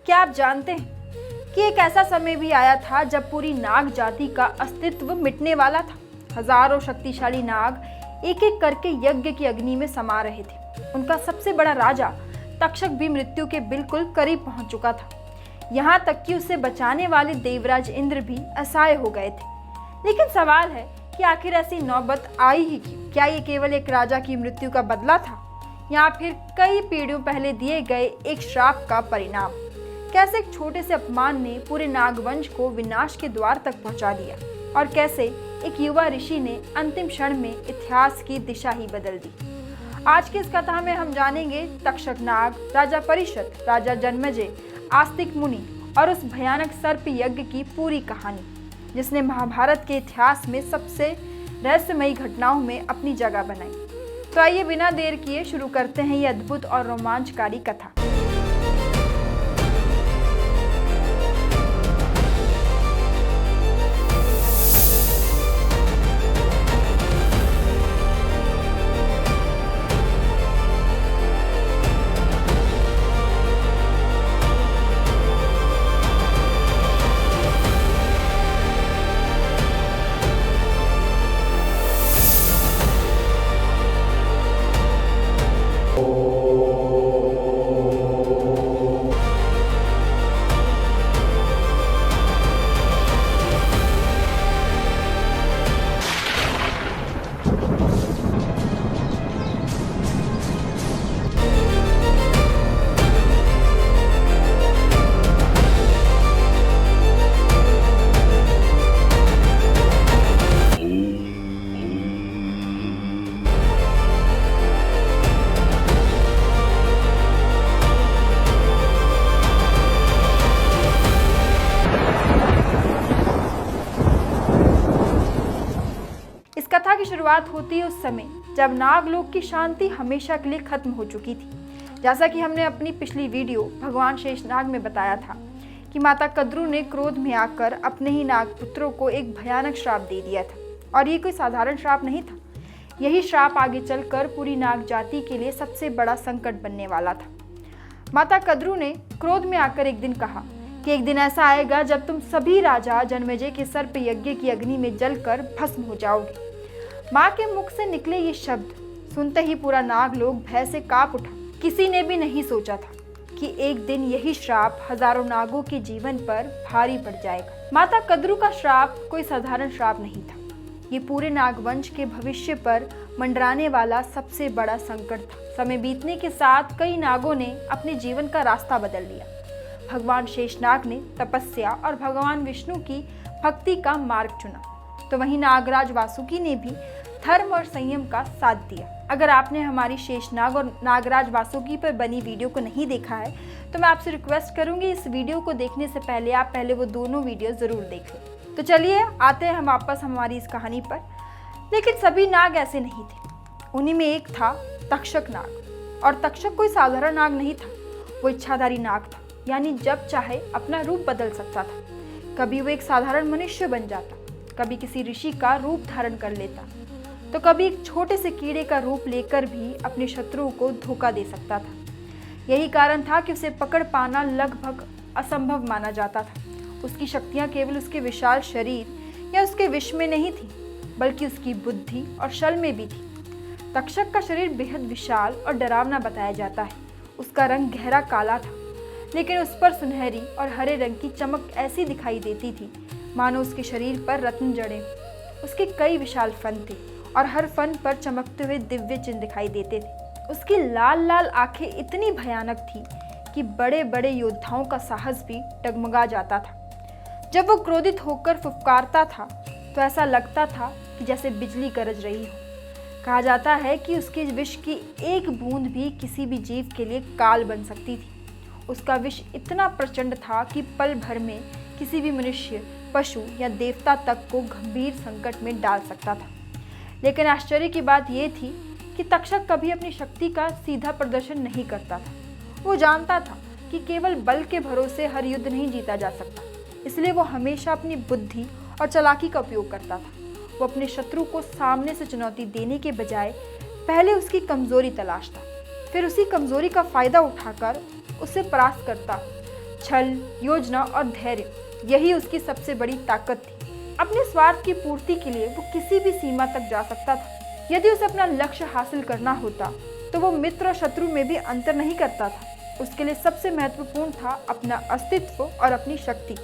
क्या आप जानते हैं कि एक ऐसा समय भी आया था जब पूरी नाग जाति का अस्तित्व मिटने वाला था। हजारों शक्तिशाली नाग एक एक करके यज्ञ की अग्नि में समा रहे थे। उनका सबसे बड़ा राजा तक्षक भी मृत्यु के बिल्कुल करीब पहुंच चुका था। यहाँ तक कि उसे बचाने वाले देवराज इंद्र भी असहाय हो गए थे। लेकिन सवाल है कि आखिर ऐसी नौबत आई ही क्यों? क्या ये केवल एक राजा की मृत्यु का बदला था या फिर कई पीढ़ियों पहले दिए गए एक श्राप का परिणाम? कैसे एक छोटे से अपमान ने पूरे नागवंश को विनाश के द्वार तक पहुंचा दिया और कैसे एक युवा ऋषि ने अंतिम क्षण में इतिहास की दिशा ही बदल दी। आज की इस कथा में हम जानेंगे तक्षक नाग, राजा परिषद, राजा जन्मेजय, आस्तिक मुनि और उस भयानक सर्प यज्ञ की पूरी कहानी, जिसने महाभारत के इतिहास में सबसे रहस्यमयी घटनाओं में अपनी जगह बनाई। तो आइए बिना देर किए शुरू करते हैं ये अद्भुत और रोमांचकारी कथा। कथा की शुरुआत होती है उस समय जब नागलोक की शांति हमेशा के लिए खत्म हो चुकी थी। जैसा कि हमने अपनी पिछली वीडियो भगवान शेषनाग में बताया था कि माता कद्रू ने क्रोध में आकर अपने ही नागपुत्रों को एक भयानक श्राप दे दिया था। और ये कोई साधारण श्राप नहीं था। यही श्राप आगे चलकर पूरी नाग जाति के लिए सबसे बड़ा संकट बनने वाला था। माता कद्रू ने क्रोध में आकर एक दिन कहा कि एक दिन ऐसा आएगा जब तुम सभी राजा जन्मेजय के सर्प यज्ञ की अग्नि में जलकर भस्म हो जाओगे। माँ के मुख से निकले ये शब्द सुनते ही पूरा नागलोक भय से कांप उठा। किसी ने भी नहीं सोचा था कि एक दिन यही श्राप हजारों नागों के जीवन पर भारी पड़ जाएगा। माता कद्रू का श्राप कोई साधारण श्राप नहीं था। ये पूरे नागवंश के भविष्य पर मंडराने वाला सबसे बड़ा संकट था। समय बीतने के साथ कई नागों ने अपने जीवन का रास्ता बदल लिया। भगवान शेषनाग ने तपस्या और भगवान विष्णु की भक्ति का मार्ग चुना, तो वहीं नागराज वासुकी ने भी धर्म और संयम का साथ दिया। अगर आपने हमारी शेषनाग और नागराज वासुकी पर बनी वीडियो को नहीं देखा है तो मैं आपसे रिक्वेस्ट करूंगी इस वीडियो को देखने से पहले आप पहले वो दोनों वीडियो जरूर देख लें। तो चलिए आते हैं हम वापस हमारी इस कहानी पर। लेकिन सभी नाग ऐसे नहीं थे। उन्हीं में एक था तक्षक नाग। और तक्षक कोई साधारण नाग नहीं था, वो इच्छाधारी नाग था। यानी जब चाहे अपना रूप बदल सकता था। कभी वो एक साधारण मनुष्य बन जाता, कभी किसी ऋषि का रूप धारण कर लेता, तो कभी एक छोटे से कीड़े का रूप लेकर भी अपने शत्रुओं को धोखा दे सकता था। यही कारण था कि उसे पकड़ पाना लगभग असंभव माना जाता था। उसकी शक्तियां केवल उसके विशाल शरीर या उसके विष में नहीं थी, बल्कि उसकी बुद्धि और शल में भी थी। तक्षक का शरीर बेहद विशाल और डरावना बताया जाता है। उसका रंग गहरा काला था, लेकिन उस पर सुनहरी और हरे रंग की चमक ऐसी दिखाई देती थी मानो उसके शरीर पर रत्न जड़े। उसके कई विशाल फन थे और हर फन पर चमकते हुए दिव्य चिन्ह दिखाई देते थे। उसकी लाल लाल आंखें इतनी भयानक थी कि बड़े बड़े योद्धाओं का साहस भी डगमगा जाता था। जब वो क्रोधित होकर फुफकारता था तो ऐसा लगता था कि जैसे बिजली गरज रही हो। कहा जाता है कि उसके विष की एक बूंद भी किसी भी जीव के लिए काल बन सकती थी। उसका विष इतना प्रचंड था कि पल भर में किसी भी मनुष्य, पशु या देवता तक को गंभीर संकट में डाल सकता था। लेकिन आश्चर्य की बात यह थी कि तक्षक कभी अपनी शक्ति का सीधा प्रदर्शन नहीं करता था। वो जानता था कि केवल बल के भरोसे हर युद्ध नहीं जीता जा सकता, इसलिए वो हमेशा अपनी बुद्धि और चालाकी का उपयोग करता था। वो अपने शत्रु को सामने से चुनौती देने के बजाय पहले उसकी कमजोरी तलाशता, फिर उसी कमजोरी का फायदा उठाकर उसे परास्त करता छल, योजना और धैर्य, यही उसकी सबसे बड़ी ताकत थी। अपने स्वार्थ की पूर्ति के लिए वो किसी भी सीमा तक जा सकता था। यदि उसे अपना लक्ष्य हासिल करना होता तो वो मित्र और शत्रु में भी अंतर नहीं करता था। उसके लिए सबसे महत्वपूर्ण था अपना अस्तित्व और अपनी शक्ति।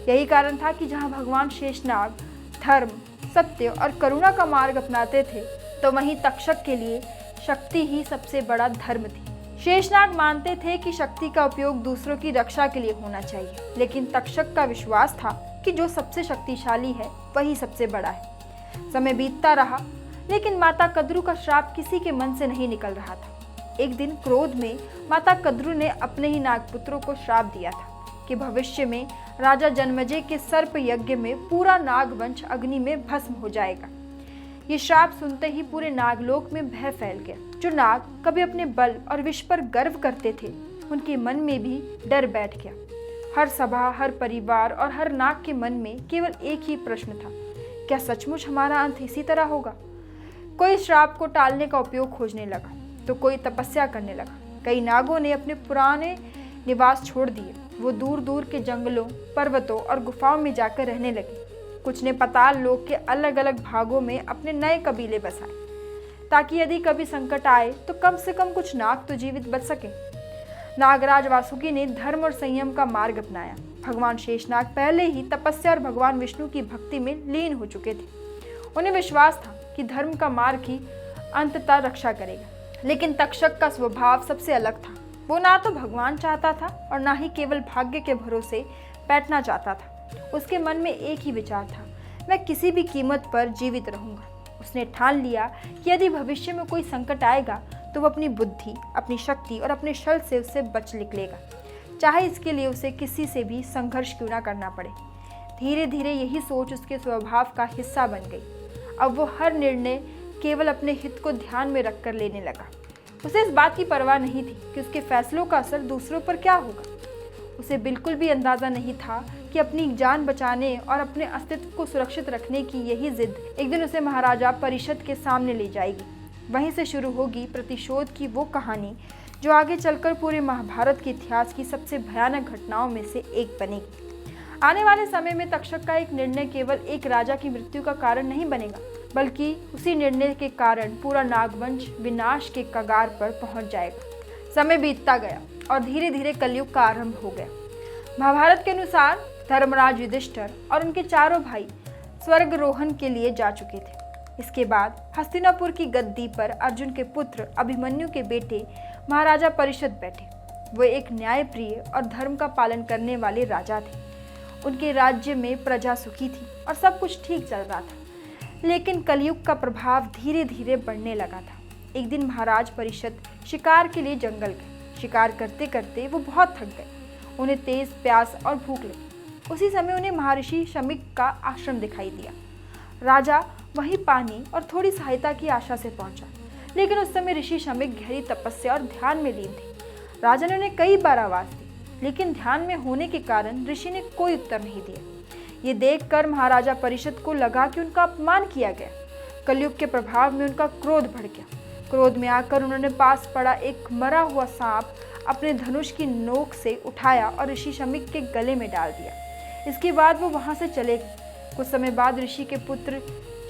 यही कारण था कि जहाँ भगवान शेषनाग धर्म, सत्य और करुणा का मार्ग अपनाते थे, तो वहीं तक्षक के लिए शक्ति ही सबसे बड़ा धर्म थी। शेषनाग मानते थे कि शक्ति का उपयोग दूसरों की रक्षा के लिए होना चाहिए, लेकिन तक्षक का विश्वास था कि जो सबसे शक्तिशाली है वही सबसे बड़ा है। समय बीतता रहा, लेकिन माता कद्रू का श्राप किसी के मन से नहीं निकल रहा था। एक दिन क्रोध में माता कद्रू ने अपने ही नागपुत्रों को श्राप दिया था कि भविष्य में राजा जन्मेजय के सर्प यज्ञ में पूरा नागवंश अग्नि में भस्म हो जाएगा। ये श्राप सुनते ही पूरे नागलोक में भय फैल गया। जो नाग कभी अपने बल और विष पर गर्व करते थे, उनके मन में भी डर बैठ गया। हर सभा, हर परिवार और हर नाग के मन में केवल एक ही प्रश्न था, क्या सचमुच हमारा अंत इसी तरह होगा? कोई श्राप को टालने का उपयोग खोजने लगा तो कोई तपस्या करने लगा। कई नागों ने अपने पुराने निवास छोड़ दिए। वो दूर दूर के जंगलों, पर्वतों और गुफाओं में जाकर रहने लगे। कुछ ने पाताल लोक के अलग अलग भागों में अपने नए कबीले बसाए, ताकि यदि कभी संकट आए तो कम से कम कुछ नाग तो जीवित बच सके। नागराज वासुकी ने धर्म और संयम का मार्ग अपनाया। भगवान शेषनाग पहले ही तपस्या और भगवान विष्णु की भक्ति में लीन हो चुके थे। उन्हें विश्वास था कि धर्म का मार्ग ही अंततः रक्षा करेगा। लेकिन तक्षक का स्वभाव सबसे अलग था। वो ना तो भगवान चाहता था और ना ही केवल भाग्य के भरोसे बैठना चाहता था। उसके मन में एक ही विचार था, मैं किसी भी कीमत पर जीवित रहूंगा। उसने ठान लिया कि यदि भविष्य में कोई संकट आएगा तो वो अपनी बुद्धि, अपनी शक्ति और अपने छल से उससे बच निकलेगा, चाहे इसके लिए उसे किसी से भी संघर्ष क्यों ना करना पड़े। धीरे धीरे यही सोच उसके स्वभाव का हिस्सा बन गई। अब वो हर निर्णय केवल अपने हित को ध्यान में रखकर लेने लगा। उसे इस बात की परवाह नहीं थी कि उसके फैसलों का असर दूसरों पर क्या होगा। उसे बिल्कुल भी अंदाजा नहीं था कि अपनी जान बचाने और अपने अस्तित्व को सुरक्षित रखने की यही जिद एक दिन उसे महाराजा परिषद के सामने ले जाएगी। वहीं से शुरू होगी प्रतिशोध की वो कहानी जो आगे चलकर पूरे महाभारत के इतिहास की सबसे भयानक घटनाओं में से एक बनेगी। आने वाले समय में तक्षक का एक निर्णय केवल एक राजा की मृत्यु का कारण नहीं बनेगा, बल्कि उसी निर्णय के कारण पूरा नागवंश विनाश के कगार पर पहुंच जाएगा। समय बीतता गया और धीरे धीरे कलयुग का आरंभ हो गया। महाभारत के अनुसार धर्मराज युधिष्ठिर और उनके चारों भाई स्वर्गरोहण के लिए जा चुके थे। इसके बाद हस्तिनापुर की गद्दी पर अर्जुन के पुत्र अभिमन्यु के बेटे महाराजा परिषद बैठे। वे एक न्यायप्रिय और धर्म का पालन करने वाले राजा थे। उनके राज्य में प्रजा सुखी थी और सब कुछ ठीक चल रहा था। लेकिन कलयुग का प्रभाव धीरे धीरे बढ़ने लगा था। एक दिन महाराज परिषद शिकार के लिए जंगल गए। शिकार करते करते वो बहुत थक गए। उन्हें तेज प्यास और भूख लगी। उसी समय उन्हें महर्षि शमीक का आश्रम दिखाई दिया। राजा वहीं पानी और थोड़ी सहायता की आशा से पहुंचा, लेकिन उस समय ऋषि शमीक गहरी तपस्या और ध्यान में लीन थे। राजा ने उन्हें कई बार आवाज दी, लेकिन ध्यान में होने के कारण ऋषि ने कोई उत्तर नहीं दिया। ये देखकर महाराजा परिषद को लगा कि उनका अपमान किया गया। कलयुग के प्रभाव में उनका क्रोध बढ़ गया। क्रोध में आकर उन्होंने पास पड़ा एक मरा हुआ सांप अपने धनुष की नोक से उठाया और ऋषि शमीक के गले में डाल दिया। इसके बाद वो वहां से चले गए। कुछ समय बाद ऋषि के पुत्र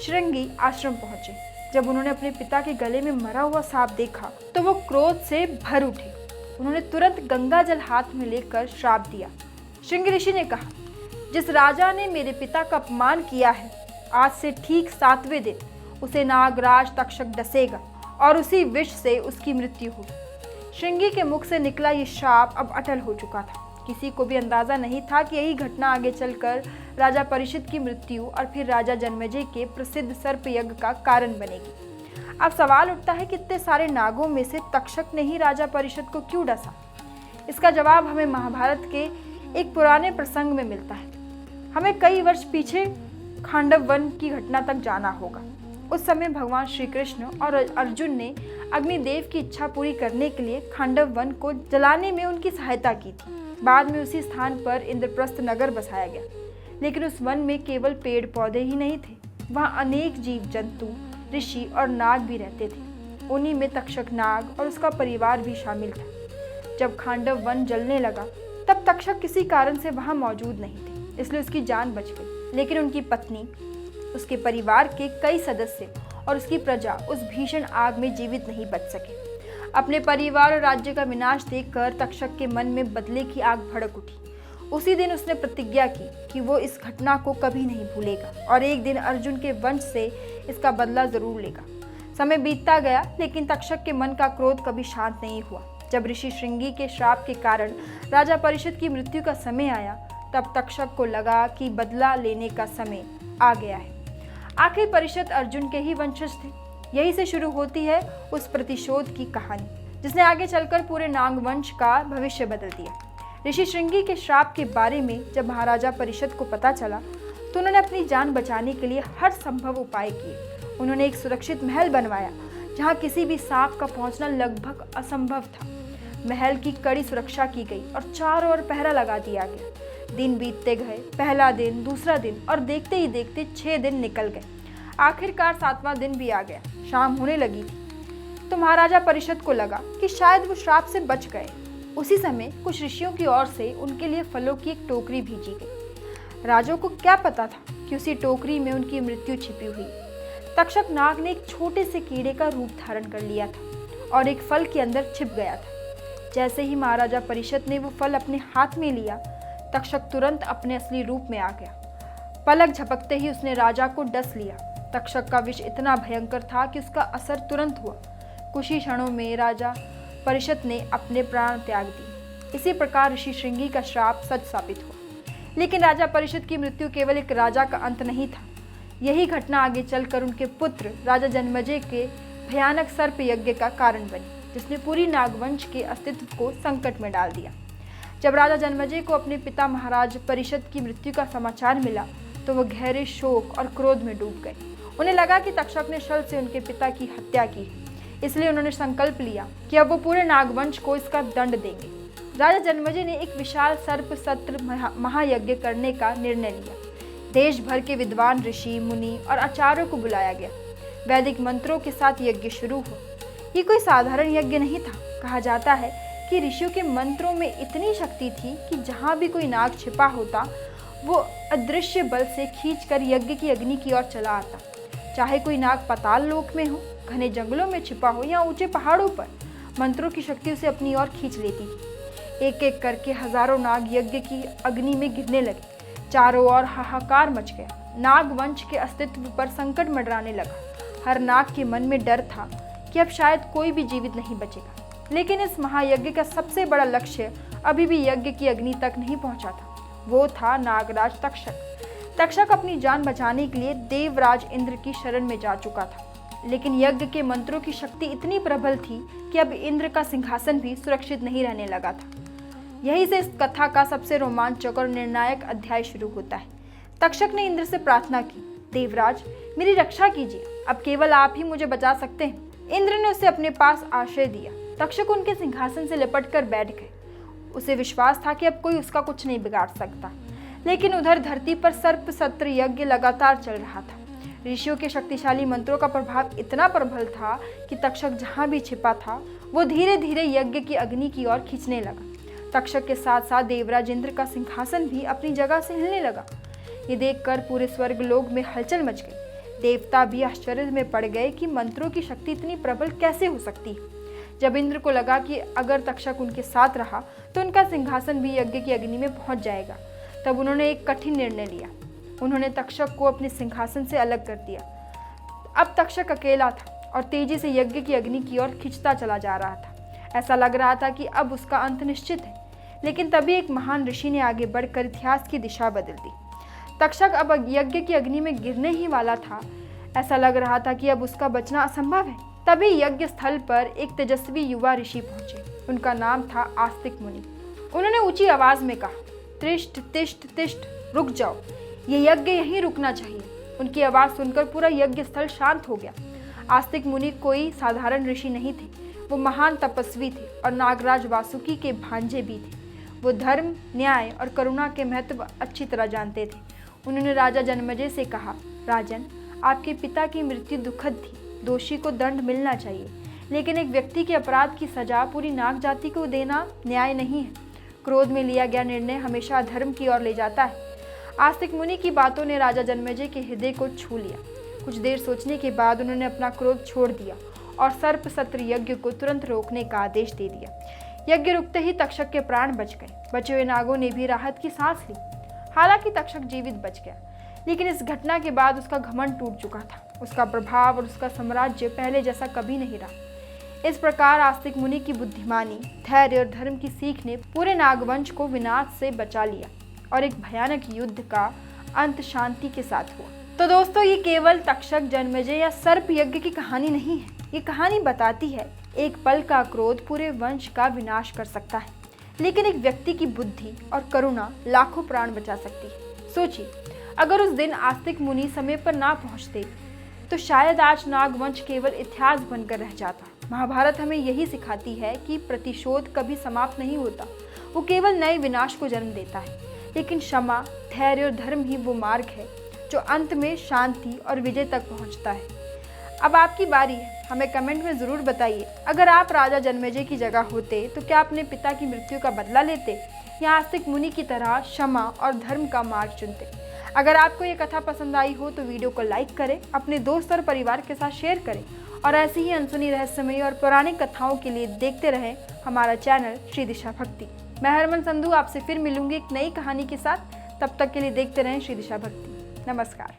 श्रृंगी आश्रम पहुंचे। जब उन्होंने अपने पिता के गले में मरा हुआ सांप देखा तो वो क्रोध से भर उठे। उन्होंने तुरंत गंगा जल हाथ में लेकर श्राप दिया। श्रृंगी ऋषि ने कहा, जिस राजा ने मेरे पिता का अपमान किया है, आज से ठीक 7वें दिन उसे नागराज तक्षक डसेगा और उसी विष से उसकी मृत्यु होगी। श्रृंगी के मुख से निकला ये शाप अब अटल हो चुका था। किसी को भी अंदाजा नहीं था कि यही घटना आगे चलकर राजा परिषद की मृत्यु और फिर राजा जन्मेजय के प्रसिद्ध सर्प यज्ञ का कारण बनेगी। अब सवाल उठता है कि इतने सारे नागों में से तक्षक ने ही राजा परिषद को क्यों डसा? इसका जवाब हमें महाभारत के एक पुराने प्रसंग में मिलता है। हमें कई वर्ष पीछे खांडव वन की घटना तक जाना होगा। उस समय भगवान श्री कृष्ण और अर्जुन ने अग्निदेव की इच्छा पूरी करने के लिए खांडव वन को जलाने में उनकी सहायता की थी। बाद में उसी स्थान पर इंद्रप्रस्थ नगर बसाया गया। लेकिन उस वन में केवल पेड़ पौधे ही नहीं थे, वहाँ अनेक जीव जंतु, ऋषि और नाग भी रहते थे। उन्हीं में तक्षक नाग और उसका परिवार भी शामिल था। जब खांडव वन जलने लगा तब तक्षक किसी कारण से वहां मौजूद नहीं थे, इसलिए उसकी जान बच गई। लेकिन उनकी पत्नी, उसके परिवार के कई सदस्य और उसकी प्रजा उस भीषण आग में जीवित नहीं बच सके। अपने परिवार और राज्य का विनाश देखकर तक्षक के मन में बदले की आग भड़क उठी। उसी दिन उसने प्रतिज्ञा की कि वो इस घटना को कभी नहीं भूलेगा और एक दिन अर्जुन के वंश से इसका बदला जरूर लेगा। समय बीतता गया, लेकिन तक्षक के मन का क्रोध कभी शांत नहीं हुआ। जब ऋषि श्रृंगी के श्राप के कारण राजा परिषद की मृत्यु का समय आया, तब तक्षक को लगा कि बदला लेने का समय आ गया है। आखिर परिषद अर्जुन के ही वंशज थे। यही से शुरू होती है उस प्रतिशोध की कहानी, जिसने आगे चलकर पूरे नाग वंश का भविष्य बदल दिया। ऋषि श्रृंगी के श्राप के बारे में जब महाराजा परिषद को पता चला, तो उन्होंने अपनी जान बचाने के लिए हर संभव उपाय किए। उन्होंने एक सुरक्षित महल बनवाया, जहां किसी भी सांप का पहुंचना लगभग असंभव था। महल की कड़ी सुरक्षा की गई और चारों ओर पहरा लगा दिया गया। दिन बीतते गए, पहला दिन, दूसरा दिन और देखते ही देखते 6 दिन निकल गए। आखिरकार 7वां दिन भी आ गया। शाम होने लगी थी तो महाराजा परिषद को लगा कि शायद वो श्राप से बच गए। उसी समय कुछ ऋषियों की ओर से उनके लिए फलों की एक टोकरी भेजी गई। राजों को क्या पता था कि उसी टोकरी में उनकी मृत्यु छिपी हुई। तक्षक नाग ने एक छोटे से कीड़े का रूप धारण कर लिया था और एक फल के अंदर छिप गया था। जैसे ही महाराजा परिषद ने वो फल अपने हाथ में लिया, तक्षक तुरंत अपने असली रूप में आ गया। पलक झपकते ही उसने राजा को डस लिया। तक्षक का विष इतना भयंकर था कि उसका असर तुरंत हुआ। कुछ ही क्षणों में राजा परिषद ने अपने प्राण त्याग दिए। इसी प्रकार ऋषि श्रृंगी का श्राप सच साबित हुआ। लेकिन राजा परिषद की मृत्यु केवल एक राजा का अंत नहीं था। यही घटना आगे चलकर उनके पुत्र राजा जन्मेजय के भयानक सर्प यज्ञ का कारण बनी, जिसने पूरी नागवंश के अस्तित्व को संकट में डाल दिया। जब राजा जन्मेजय को अपने पिता महाराज परिषद की मृत्यु का समाचार मिला, तो वह गहरे शोक और क्रोध में डूब गए। उन्हें लगा कि तक्षक ने छल से उनके पिता की हत्या की, इसलिए उन्होंने संकल्प लिया कि अब वो पूरे नागवंश को इसका दंड देंगे। राजा जन्मेजय ने एक विशाल सर्प सत्र महायज्ञ करने का निर्णय लिया। देश भर के विद्वान ऋषि, मुनि और आचार्यों को बुलाया गया। वैदिक मंत्रों के साथ यज्ञ शुरू हुआ। ये कोई साधारण यज्ञ नहीं था। कहा जाता है कि ऋषियों के मंत्रों में इतनी शक्ति थी कि जहाँ भी कोई नाग छिपा होता, वो अदृश्य बल से खींचकर यज्ञ की अग्नि की ओर चला आता। चाहे कोई नाग पाताल लोक में हो, घने जंगलों में छिपा हो या ऊंचे पहाड़ों पर, मंत्रों की शक्ति उसे अपनी ओर खींच लेती थी। एक एक करके हजारों नाग यज्ञ की अग्नि में गिरने लगे। चारों ओर हाहाकार मच गया। नाग वंश के अस्तित्व पर संकट मंडराने लगा। हर नाग के मन में डर था कि अब शायद कोई भी जीवित नहीं बचेगा। लेकिन इस महायज्ञ का सबसे बड़ा लक्ष्य अभी भी यज्ञ की अग्नि तक नहीं पहुंचा था। वो था नागराज तक्षक। तक्षक अपनी जान बचाने के लिए देवराज इंद्र की शरण में जा चुका था। लेकिन यज्ञ के मंत्रों की शक्ति इतनी प्रबल थी कि अब इंद्र का सिंहासन भी सुरक्षित नहीं रहने लगा था। यहीं से इस कथा का सबसे रोमांचक और निर्णायक अध्याय शुरू होता है। तक्षक ने इंद्र से प्रार्थना की, देवराज मेरी रक्षा कीजिए, अब केवल आप ही मुझे बचा सकते हैं। इंद्र ने उसे अपने पास आश्रय दिया। तक्षक उनके सिंहासन से लिपट कर बैठ गए। उसे विश्वास था कि अब कोई उसका कुछ नहीं बिगाड़ सकता। लेकिन उधर धरती पर सर्प सत्र यज्ञ लगातार चल रहा था। ऋषियों के शक्तिशाली मंत्रों का प्रभाव इतना प्रबल था कि तक्षक जहाँ भी छिपा था, वो धीरे धीरे यज्ञ की अग्नि की ओर खींचने लगा। तक्षक के साथ साथ देवराज इंद्र का सिंहासन भी अपनी जगह से हिलने लगा। ये देखकर पूरे स्वर्ग लोक में हलचल मच गई। देवता भी आश्चर्य में पड़ गए कि मंत्रों की शक्ति इतनी प्रबल कैसे हो सकती है। जब इंद्र को लगा कि अगर तक्षक उनके साथ रहा तो उनका सिंहासन भी यज्ञ की अग्नि में पहुंच जाएगा, तब उन्होंने एक कठिन निर्णय लिया। उन्होंने तक्षक को अपने सिंहासन से अलग कर दिया। अब तक्षक अकेला था और तेजी से यज्ञ की अग्नि की ओर खिंचता चला जा रहा था। ऐसा लग रहा था कि अब उसका अंत निश्चित है। लेकिन तभी एक महान ऋषि ने आगे बढ़कर इतिहास की दिशा बदल दी। तक्षक अब यज्ञ की अग्नि में गिरने ही वाला था। ऐसा लग रहा था कि अब उसका बचना असंभव है। तभी यज्ञ स्थल पर एक तेजस्वी युवा ऋषि पहुंचे। उनका नाम था आस्तिक मुनि। उन्होंने ऊंची आवाज में कहा, तिष्ठ तिष्ठ तिष्ठ, रुक जाओ, ये यज्ञ यहीं रुकना चाहिए। उनकी आवाज सुनकर पूरा यज्ञ स्थल शांत हो गया। आस्तिक मुनि कोई साधारण ऋषि नहीं थे। वो महान तपस्वी थे और नागराज वासुकी के भांजे भी थे। वो धर्म, न्याय और करुणा के महत्व अच्छी तरह जानते थे। उन्होंने राजा जन्मेजय से कहा, राजन, आपके पिता की मृत्यु दुखद थी। दोषी को दंड मिलना चाहिए, लेकिन एक व्यक्ति के अपराध की सजा पूरी नाग जाति को देना न्याय नहीं है। क्रोध में लिया गया निर्णय हमेशा अधर्म की ओर ले जाता है। आस्तिक मुनि की बातों ने राजा जन्मेजय के हृदय को छू लिया। कुछ देर सोचने के बाद उन्होंने अपना क्रोध छोड़ दिया और सर्प सत्र यज्ञ को तुरंत रोकने का आदेश दे दिया। यज्ञ रुकते ही तक्षक के प्राण बच गए। बचे हुए नागों ने भी राहत की सांस ली। हालांकि तक्षक जीवित बच गया, लेकिन इस घटना के बाद उसका घमंड टूट चुका था। उसका प्रभाव और उसका साम्राज्य पहले जैसा कभी नहीं रहा। इस प्रकार आस्तिक मुनि की बुद्धिमानी, धैर्य और धर्म की सीख ने पूरे नागवंश को विनाश से बचा लिया और एक भयानक युद्ध का अंत शांति के साथ हुआ। तो दोस्तों, ये केवल तक्षक, जन्मेजय या सर्प यज्ञ की कहानी नहीं है। ये कहानी बताती है एक पल का क्रोध पूरे वंश का विनाश कर सकता है, लेकिन एक व्यक्ति की बुद्धि और करुणा लाखों प्राण बचा सकती है। सोचिए, अगर उस दिन आस्तिक मुनि समय पर ना पहुंचते तो शायद आज नागवंश केवल इतिहास बनकर रह जाता। महाभारत हमें यही सिखाती है कि प्रतिशोध कभी समाप्त नहीं होता, वो केवल नए विनाश को जन्म देता है। लेकिन क्षमा, धैर्य और धर्म ही वो मार्ग है जो अंत में शांति और विजय तक पहुंचता है। अब आपकी बारी है, हमें कमेंट में ज़रूर बताइए, अगर आप राजा जन्मेजय की जगह होते तो क्या अपने पिता की मृत्यु का बदला लेते या आस्तिक मुनि की तरह क्षमा और धर्म का मार्ग चुनते। अगर आपको ये कथा पसंद आई हो तो वीडियो को लाइक करें, अपने दोस्त और परिवार के साथ शेयर करें और ऐसी ही अनसुनी, रहस्यमयी और पौराणिक कथाओं के लिए देखते रहें हमारा चैनल श्री दिशा भक्ति। मैं हरमन संधू आपसे फिर मिलूंगी एक नई कहानी के साथ। तब तक के लिए देखते रहें श्री दिशा भक्ति। नमस्कार।